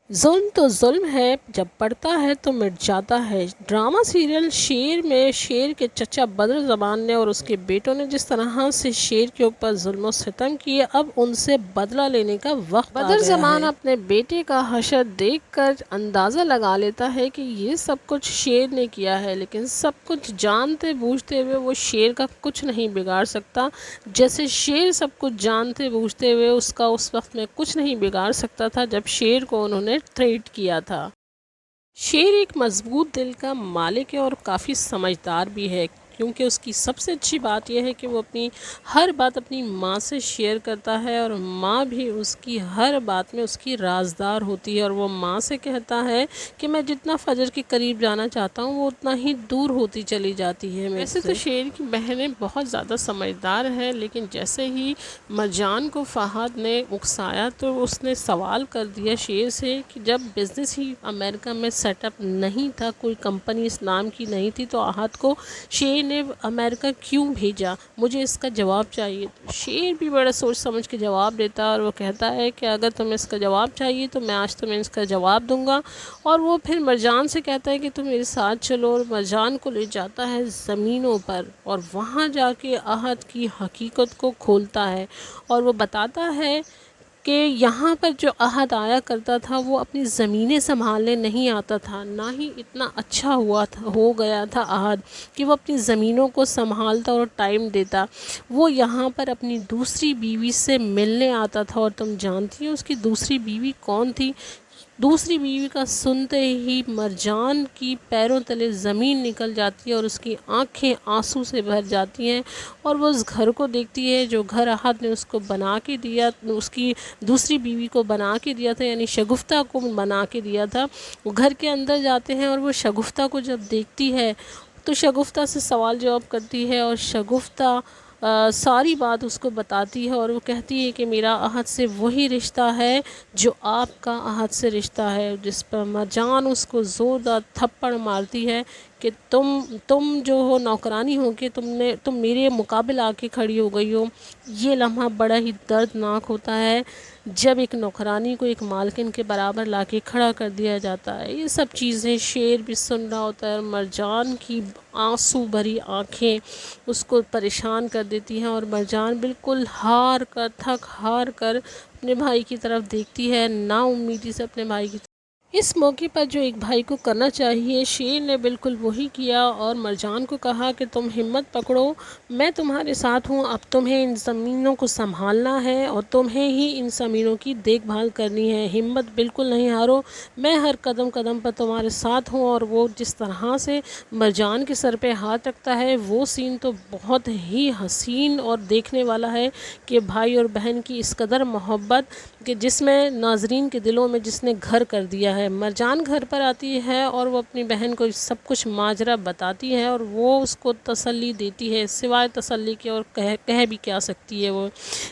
ظلم تو ظلم ہے، جب پڑتا ہے تو مٹ جاتا ہے۔ ڈرامہ سیریل شیر میں شیر کے چچا بدر زمان نے اور اس کے بیٹوں نے جس طرح سے شیر کے اوپر ظلم و ستم کیے، اب ان سے بدلہ لینے کا وقت آ گیا ہے۔ بدر زمان اپنے بیٹے کا حشر دیکھ کر اندازہ لگا لیتا ہے کہ یہ سب کچھ شیر نے کیا ہے، لیکن سب کچھ جانتے بوجھتے ہوئے وہ شیر کا کچھ نہیں بگاڑ سکتا، جیسے شیر سب کچھ جانتے بوجھتے ہوئے اس کا اس وقت میں کچھ نہیں بگاڑ سکتا تھا جب شیر کو انہوں نے تھریٹ کیا تھا۔ شیر ایک مضبوط دل کا مالک ہے اور کافی سمجھدار بھی ہے، کیونکہ اس کی سب سے اچھی بات یہ ہے کہ وہ اپنی ہر بات اپنی ماں سے شیئر کرتا ہے، اور ماں بھی اس کی ہر بات میں اس کی رازدار ہوتی ہے، اور وہ ماں سے کہتا ہے کہ میں جتنا فجر کے قریب جانا چاہتا ہوں وہ اتنا ہی دور ہوتی چلی جاتی ہے۔ ویسے تو شیر کی بہنیں بہت زیادہ سمجھدار ہیں، لیکن جیسے ہی مرجان کو فہد نے اکسایا تو اس نے سوال کر دیا شیر سے کہ جب بزنس ہی امریکہ میں سیٹ اپ نہیں تھا، کوئی کمپنی اس نام کی نہیں تھی، تو احد کو شیر نے امریکہ کیوں بھیجا؟ مجھے اس کا جواب چاہیے۔ شیر بھی بڑا سوچ سمجھ کے جواب دیتا ہے، اور وہ کہتا ہے کہ اگر تمہیں اس کا جواب چاہیے تو میں آج تمہیں اس کا جواب دوں گا۔ اور وہ پھر مرجان سے کہتا ہے کہ تم میرے ساتھ چلو، اور مرجان کو لے جاتا ہے زمینوں پر، اور وہاں جا کے احد کی حقیقت کو کھولتا ہے، اور وہ بتاتا ہے کہ یہاں پر جو احد آیا کرتا تھا وہ اپنی زمینیں سنبھالنے نہیں آتا تھا، نہ ہی اتنا اچھا ہو گیا تھا احد کہ وہ اپنی زمینوں کو سنبھالتا اور ٹائم دیتا۔ وہ یہاں پر اپنی دوسری بیوی سے ملنے آتا تھا، اور تم جانتی ہو اس کی دوسری بیوی کون تھی؟ دوسری بیوی کا سنتے ہی مرجان کی پیروں تلے زمین نکل جاتی ہے، اور اس کی آنکھیں آنسو سے بھر جاتی ہیں، اور وہ اس گھر کو دیکھتی ہے جو گھر احد نے اس کو بنا کے دیا، اس کی دوسری بیوی کو بنا کے دیا تھا، یعنی شگفتہ کو بنا کے دیا تھا۔ وہ گھر کے اندر جاتے ہیں، اور وہ شگفتہ کو جب دیکھتی ہے تو شگفتہ سے سوال جواب کرتی ہے، اور شگفتہ ساری بات اس کو بتاتی ہے، اور وہ کہتی ہے کہ میرا احد سے وہی رشتہ ہے جو آپ کا احد سے رشتہ ہے، جس پر مرجان اس کو زوردار تھپڑ مارتی ہے کہ تم جو ہو نوکرانی ہو کے تم میرے مقابل آ کے کھڑی ہو گئی ہو۔ یہ لمحہ بڑا ہی دردناک ہوتا ہے جب ایک نوکرانی کو ایک مالکن کے برابر لا کے کھڑا کر دیا جاتا ہے۔ یہ سب چیزیں شیر بھی سن رہا ہوتا ہے، اور مرجان کی آنسو بھری آنکھیں اس کو پریشان کر دیتی ہیں، اور مرجان بالکل تھک ہار کر اپنے بھائی کی طرف دیکھتی ہے، نا امیدی سے اپنے بھائی کی طرف۔ اس موقع پر جو ایک بھائی کو کرنا چاہیے، شیر نے بالکل وہی کیا، اور مرجان کو کہا کہ تم ہمت پکڑو، میں تمہارے ساتھ ہوں، اب تمہیں ان زمینوں کو سنبھالنا ہے اور تمہیں ہی ان زمینوں کی دیکھ بھال کرنی ہے، ہمت بالکل نہیں ہارو، میں ہر قدم قدم پر تمہارے ساتھ ہوں۔ اور وہ جس طرح سے مرجان کے سر پہ ہاتھ رکھتا ہے، وہ سین تو بہت ہی حسین اور دیکھنے والا ہے کہ بھائی اور بہن کی اس قدر محبت کہ جس میں ناظرین کے دلوں میں جس نے گھر کر دیا ہے۔ مرجان گھر پر آتی ہے اور وہ اپنی بہن کو سب کچھ ماجرا بتاتی ہے، اور وہ اس کو تسلی دیتی ہے، سوائے تسلی کے اور کہہ بھی کیا سکتی ہے وہ۔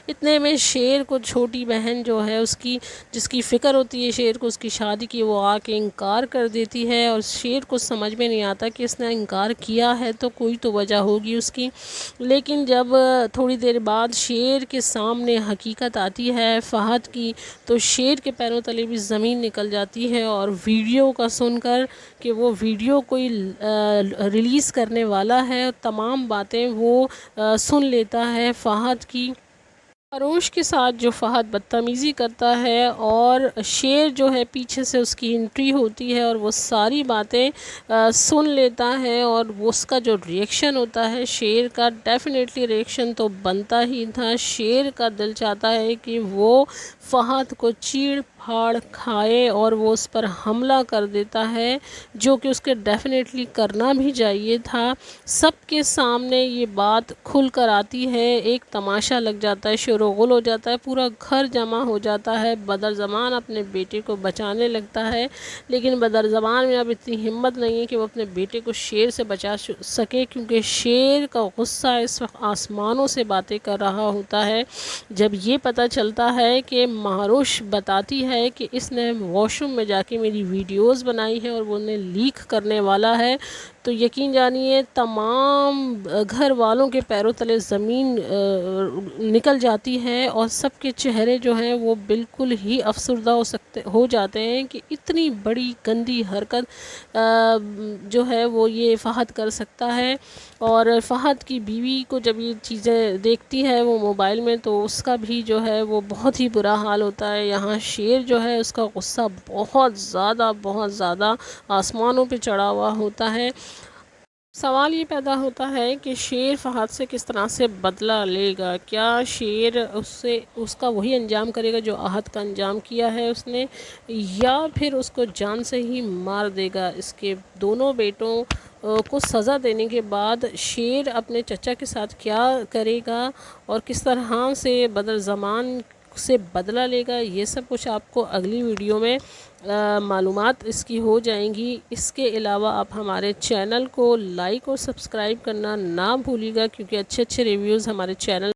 اتنے میں شیر کو چھوٹی بہن جو ہے اس کی، جس کی فکر ہوتی ہے شیر کو اس کی شادی کی، وہ آ کے انکار کر دیتی ہے، اور شیر کو سمجھ میں نہیں آتا کہ اس نے انکار کیا ہے تو کوئی تو وجہ ہوگی اس کی۔ لیکن جب تھوڑی دیر بعد شیر کے سامنے حقیقت آتی ہے فہد کی، تو شیر کے پیروں تلے بھی زمین نکل جاتی ہے، اور ویڈیو کا سن کر کہ وہ ویڈیو کوئی ریلیز کرنے والا ہے، تمام باتیں وہ سن لیتا ہے فہد کی۔ خروش کے ساتھ جو فہد بدتمیزی کرتا ہے، اور شیر جو ہے پیچھے سے اس کی انٹری ہوتی ہے اور وہ ساری باتیں سن لیتا ہے، اور اس کا جو ریئیکشن ہوتا ہے شیر کا، ڈیفینیٹلی ریئیکشن تو بنتا ہی تھا۔ شیر کا دل چاہتا ہے کہ وہ فہد کو چیڑ پھاڑ کھائے اور وہ اس پر حملہ کر دیتا ہے، جو کہ اس کے ڈیفینیٹلی کرنا بھی چاہیے تھا۔ سب کے سامنے یہ بات کھل کر آتی ہے، ایک تماشا لگ جاتا ہے، شور و غل ہو جاتا ہے، پورا گھر جمع ہو جاتا ہے۔ بدر زمان اپنے بیٹے کو بچانے لگتا ہے، لیکن بدر زمان میں اب اتنی ہمت نہیں ہے کہ وہ اپنے بیٹے کو شیر سے بچا سکے، کیونکہ شیر کا غصہ اس وقت آسمانوں سے باتیں کر رہا ہوتا ہے۔ جب یہ پتہ چلتا ہے کہ مہروش بتاتی ہے کہ اس نے واش روم میں جا کے میری ویڈیوز بنائی ہے اور وہ انہیں لیک کرنے والا ہے، تو یقین جانیے تمام گھر والوں کے پیروں تلے زمین نکل جاتی ہے، اور سب کے چہرے جو ہیں وہ بالکل ہی افسردہ ہو جاتے ہیں کہ اتنی بڑی گندی حرکت جو ہے وہ یہ فہد کر سکتا ہے۔ اور فہد کی بیوی کو جب یہ چیزیں دیکھتی ہے وہ موبائل میں، تو اس کا بھی جو ہے وہ بہت ہی برا حال ہوتا ہے۔ یہاں شیر جو ہے اس کا غصہ بہت زیادہ آسمانوں پہ چڑھا ہوا ہوتا ہے۔ سوال یہ پیدا ہوتا ہے کہ شیر فہد سے کس طرح سے بدلہ لے گا؟ کیا شیر اس کا وہی انجام کرے گا جو احد کا انجام کیا ہے اس نے، یا پھر اس کو جان سے ہی مار دے گا؟ اس کے دونوں بیٹوں کو سزا دینے کے بعد شیر اپنے چچا کے ساتھ کیا کرے گا اور کس طرح سے بدر زمان سے بدلہ لے گا، یہ سب کچھ آپ کو اگلی ویڈیو میں معلومات اس کی ہو جائیں گی۔ اس کے علاوہ آپ ہمارے چینل کو لائک اور سبسکرائب کرنا نہ بھولیے گا، کیونکہ اچھے ریویوز ہمارے چینل